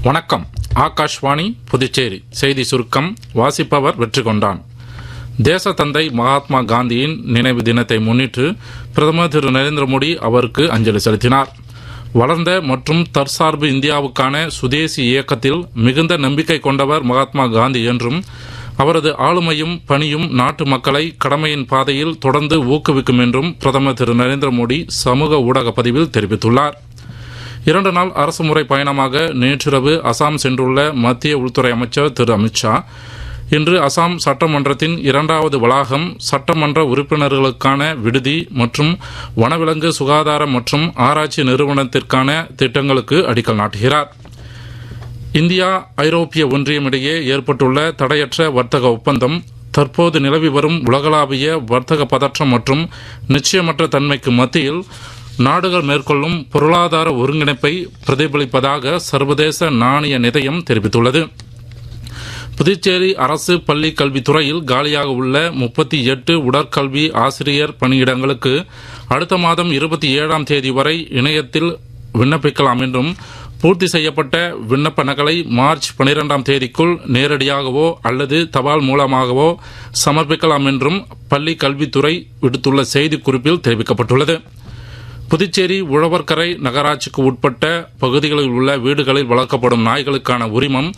வணக்கம். ஆகாஷ்வாணி புதுச்சேரி செய்தி சுருக்கம் வாசிப்பவர் வெற்றிகொண்டான். தேசத்தந்தை மகாத்மா காந்தியின் நினைவு தினத்தை முன்னிட்டு பிரதமர் திரு நரேந்திர மோடி அவருக்கு அஞ்சலி செலுத்தினார். வளர்ந்த மற்றும் தற்சார்பு இந்தியாவுக்கான சுதேசி இயக்கத்தில் மிகுந்த நம்பிக்கை கொண்டவர் மகாத்மா காந்தி என்றும் அவரது ஆளுமையும் பணியும் நாட்டு மக்களை கடமையின் பாதையில் தொடர்ந்து ஊக்குவிக்கும் என்றும் பிரதமர் திரு நரேந்திர மோடி சமூக ஊடக பதிவில் தெரிவித்துள்ளார். 2 நாள் அரசுமுறை பயணமாக நேற்றிரவு அசாம் சென்றுள்ள மத்திய உள்துறை அமைச்சர் திரு அமித்ஷா இன்று அசாம் சட்டமன்றத்தின் 2வது வளாகம், சட்டமன்ற உறுப்பினர்களுக்கான விடுதி மற்றும் வனவிலங்கு சுகாதார மற்றும் ஆராய்ச்சி நிறுவனத்திற்கான திட்டங்களுக்கு அடிக்கல் நாட்டுகிறார். இந்தியா ஐரோப்பிய ஒன்றியம் இடையே ஏற்பட்டுள்ள தடையற்ற வர்த்தக ஒப்பந்தம் தற்போது நிலவி வரும் உலகளாவிய வர்த்தக பதற்றம் மற்றும் நிச்சயமற்ற தன்மைக்கு மத்தியில் நாடுகள் மேற்கொள்ளும் பொருளாதார ஒருங்கிணைப்பை பிரதிபலிப்பதாக சர்வதேச நாணய நிதியம் தெரிவித்துள்ளது. புதுச்சேரி அரசு பள்ளி கல்வித்துறையில் காலியாக உள்ள 38 உடற்கல்வி ஆசிரியர் பணியிடங்களுக்கு அடுத்த மாதம் 27ஆம் தேதி வரை இணையத்தில் விண்ணப்பிக்கலாம் என்றும் பூர்த்தி செய்யப்பட்ட விண்ணப்ப நகலை மார்ச் 12ஆம் தேதிக்குள் நேரடியாகவோ அல்லது தபால் மூலமாகவோ சமர்ப்பிக்கலாம் என்றும் பள்ளி கல்வித்துறை விடுத்துள்ள செய்திக்குறிப்பில் தெரிவிக்கப்பட்டுள்ளது. புதுச்சேரி உழவர்கரை நகராட்சிக்கு உட்பட்ட பகுதிகளில் உள்ள வீடுகளில் வளர்க்கப்படும் நாய்களுக்கான உரிமம்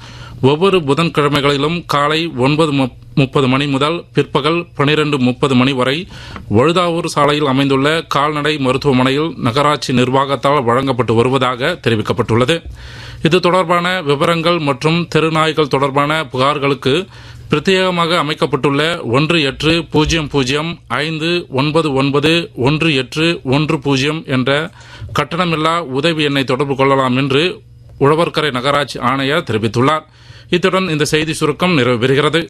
ஒவ்வொரு புதன்கிழமைகளிலும் காலை 9:30 மணி முதல் பிற்பகல் 12:30 மணி வரை வழுதாவூர் சாலையில் அமைந்துள்ள கால்நடை மருத்துவமனையில் நகராட்சி நிர்வாகத்தால் வழங்கப்பட்டு வருவதாக தெரிவிக்கப்பட்டுள்ளது. இது தொடர்பான விவரங்கள் மற்றும் தெருநாய்கள் தொடர்பான புகார்களுக்கு பிரத்யேகமாக அமைக்கப்பட்டுள்ள 1805991810 என்ற கட்டணமில்லா உதவி எண்ணை தொடர்பு கொள்ளலாம் என்று உழவர்கரை நகராட்சி ஆணையர் தெரிவித்துள்ளார். இத்துடன் இந்த செய்தி சுருக்கம் நிறைவு பெறுகிறது.